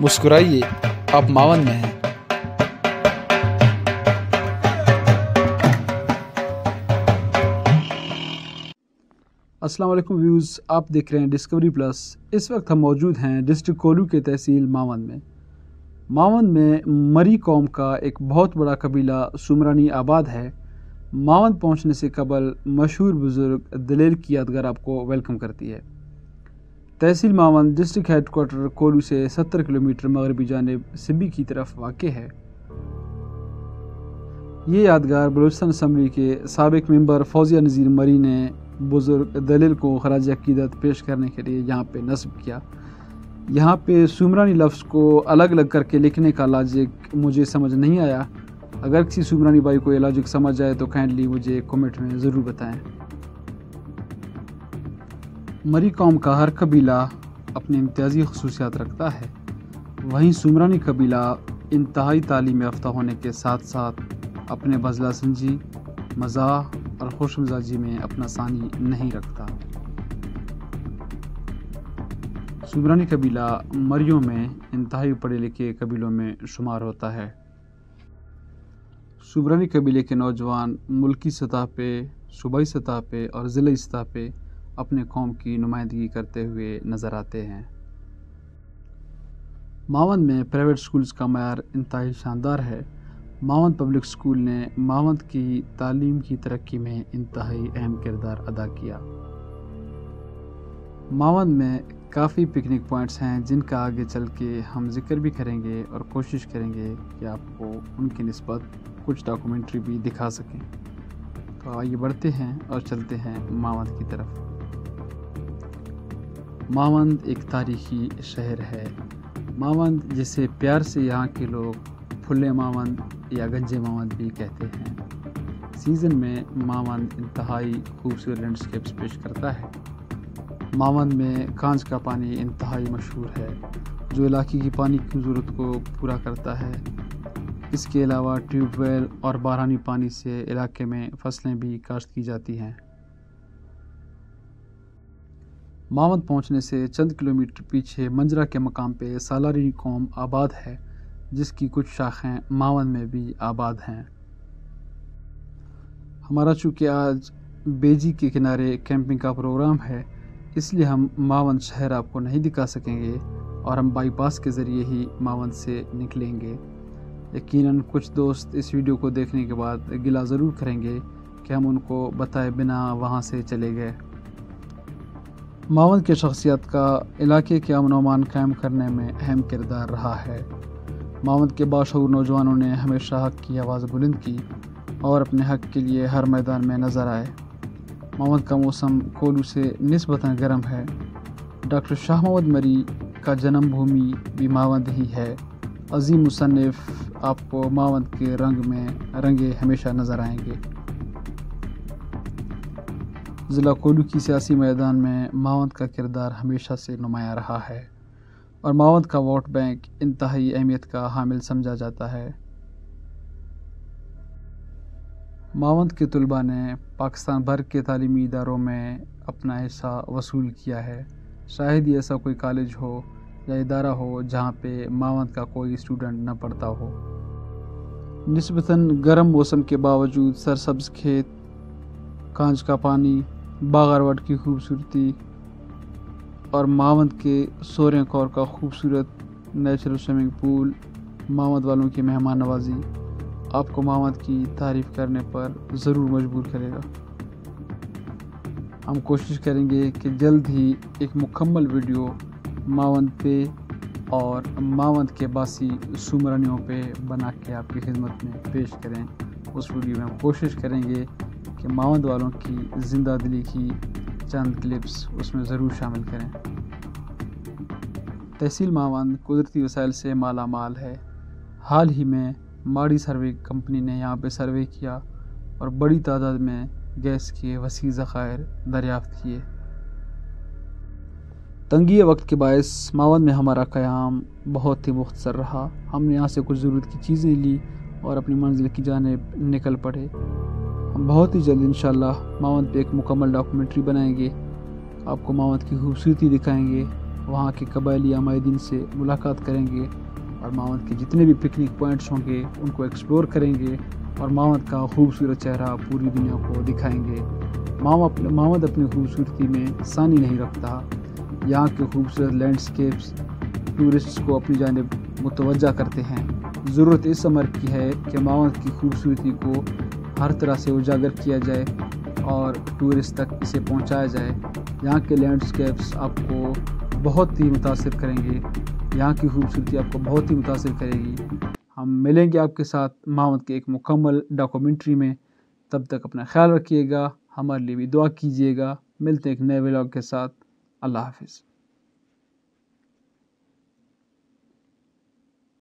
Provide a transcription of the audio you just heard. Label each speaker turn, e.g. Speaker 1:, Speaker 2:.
Speaker 1: मुस्कुराइए, आप मावन में हैं। अस्सलाम वालेकुम व्यूज़, आप देख रहे हैं डिस्कवरी प्लस। इस वक्त हम मौजूद हैं डिस्ट्रिक्ट कोल्लू के तहसील मावन में। मावन में मरी कौम का एक बहुत बड़ा कबीला सुमरानी आबाद है। मावन पहुंचने से कबल मशहूर बुज़ुर्ग दलेल की यादगार आपको वेलकम करती है। तहसील मावन डिस्ट्रिक्ट हेडक्वार्टर कोल्लू से 70 किलोमीटर मगरबी जानिब सिब्बी की तरफ वाक़ है। ये यादगार बलूचिस्तान असम्बली के साबिक मेंबर फौजिया नज़ीर मरी ने बुज़ुर्ग दलेल को खराज अक़ीदत पेश करने के लिए यहाँ पे नस्ब किया। यहाँ पे सुमरानी लफ्ज़ को अलग अलग करके लिखने का लॉजिक मुझे समझ नहीं आया। अगर किसी सुमरानी भाई को ये लॉजिक समझ आए तो काइंडली मुझे कमेंट में ज़रूर बताएं। मरी कौम का हर कबीला अपनी इम्तियाज़ी खसूसियात रखता है। वहीं सुमरानी कबीला इंतहाई तालीम याफ्ता होने के साथ साथ अपने बज़ला संजी, मज़ाह और खुश मिजाजी में अपना सानी नहीं रखता। सुमरानी कबीला मरियों में इंतहाई पढ़े लिखे कबीलों में शुमार होता है। सुमरानी कबीले के नौजवान मुल्की सतह पे, सूबाई सतह पे और ज़िले सतह पे अपने कौम की नुमाइंदगी करते हुए नज़र आते हैं। मावन में प्राइवेट स्कूल्स का मयार इंतहाई शानदार है। मावन पब्लिक स्कूल ने मावन की तालीम की तरक्की में इंतहाई अहम किरदार अदा किया। मावन में काफ़ी पिकनिक पॉइंट्स हैं जिनका आगे चल के हम जिक्र भी करेंगे और कोशिश करेंगे कि आपको उनकी निस्बत कुछ डॉक्यूमेंट्री भी दिखा सकें। तो आइए बढ़ते हैं और चलते हैं मावन की तरफ। मावन एक तारीखी शहर है। मावन जिसे प्यार से यहाँ के लोग फुल्ले मावन या गंजे मावन भी कहते हैं। सीज़न में मावन इंतहाई खूबसूरत लैंडस्केप्स पेश करता है। मावन में कांच का पानी इंतहाई मशहूर है जो इलाके की पानी की ज़रूरत को पूरा करता है। इसके अलावा ट्यूबवेल और बारहानी पानी से इलाके में फसलें भी काश्त की जाती हैं। मावन पहुंचने से चंद किलोमीटर पीछे मंजरा के मकाम पे सालारी कौम आबाद है जिसकी कुछ शाखें मावन में भी आबाद हैं। हमारा चूँकि आज बेजी के किनारे कैंपिंग का प्रोग्राम है इसलिए हम मावन शहर आपको नहीं दिखा सकेंगे और हम बाईपास के ज़रिए ही मावन से निकलेंगे। यकीनन कुछ दोस्त इस वीडियो को देखने के बाद गिला ज़रूर करेंगे कि हम उनको बताए बिना वहाँ से चले गए। मावन की शख्सियत का इलाके के अमन अमान कायम करने में अहम किरदार रहा है। मावन के बाशऊर नौजवानों ने हमेशा हक़ की आवाज़ बुलंद की और अपने हक़ के लिए हर मैदान में नज़र आए। मावन का मौसम कोल्लू से निस्बतन गर्म है। डॉक्टर शाह मोहम्मद मरी का जन्म भूमि भी मावन ही है। अजीम मुसन्निफ़ आपको मावन के रंग में रंगे हमेशा नज़र आएंगे। ज़िला कोल्लू की सियासी मैदान में मावन का किरदार हमेशा से नुमायाँ रहा है और मावन का वोट बैंक इंतहाई अहमियत का हामिल समझा जाता है। मावन के तलबा ने पाकिस्तान भर के तालीमी इदारों में अपना हिस्सा वसूल किया है। शायद ही ऐसा कोई कॉलेज हो या इदारा हो जहाँ पे मावन का कोई स्टूडेंट न पढ़ता हो। निस्बतन गर्म मौसम के बावजूद सरसब्ज खेत, कांच का पानी, बागरवट की खूबसूरती और मावन के सोरे कौर का खूबसूरत नेचुरल स्विमिंग पूल, मावन वालों की मेहमान नवाजी आपको मावन की तारीफ़ करने पर ज़रूर मजबूर करेगा। हम कोशिश करेंगे कि जल्द ही एक मुकम्मल वीडियो मावन पे और मावन के बासी सुमरानियों पे बना के आपकी खिदमत में पेश करें। उस वीडियो में हम कोशिश करेंगे कि मावन वालों की ज़िंदा दिली की चंद क्लिप्स उसमें ज़रूर शामिल करें। तहसील मावन कुदरती वसाइल से माला माल है। हाल ही में माड़ी सर्वे कंपनी ने यहाँ पे सर्वे किया और बड़ी तादाद में गैस के वसी ज़खायर दरियाफ़्त किए। तंगी वक्त के बायस मावन में हमारा क़याम बहुत ही मुख्तसर रहा। हमने यहाँ से कुछ ज़रूरत की चीज़ें ली और अपनी मंजिल की जानिब निकल पड़े। हम बहुत ही जल्द इंशाअल्लाह मावन पे एक मुकम्मल डॉक्यूमेंट्री बनाएंगे, आपको मावन की खूबसूरती दिखाएंगे وہاں کے قبائلی عمائدین سے ملاقات کریں گے اور ماونت کے جتنے بھی پکنک پوائنٹس ہوں گے ان کو ایکسپلور کریں گے اور ماونت کا خوبصورت چہرہ پوری دنیا کو دکھائیں گے۔ ماونت اپنی خوبصورتی میں ثانی نہیں رکھتا۔ یہاں کے خوبصورت لینڈسکیپس ٹورسٹس کو اپنی جانب متوجہ کرتے ہیں۔ ضرورت اس امر کی ہے کہ ماونت کی خوبصورتی کو ہر طرح سے اجاگر کیا جائے اور ٹورسٹ تک اسے پہنچایا جائے۔ یہاں کے لینڈسکیپس آپ کو بہت ہی متاثر کریں گے، یہاں کی خوبصورتی آپ کو بہت ہی متاثر کرے گی۔ ہم ملیں گے آپ کے ساتھ ماونت کے ایک مکمل ڈاکومنٹری میں۔ تب تک اپنا خیال رکھیے گا، ہمارے لیے بھی دعا کیجیے گا۔ ملتے ہیں ایک نئے ولاگ کے ساتھ۔ اللہ حافظ۔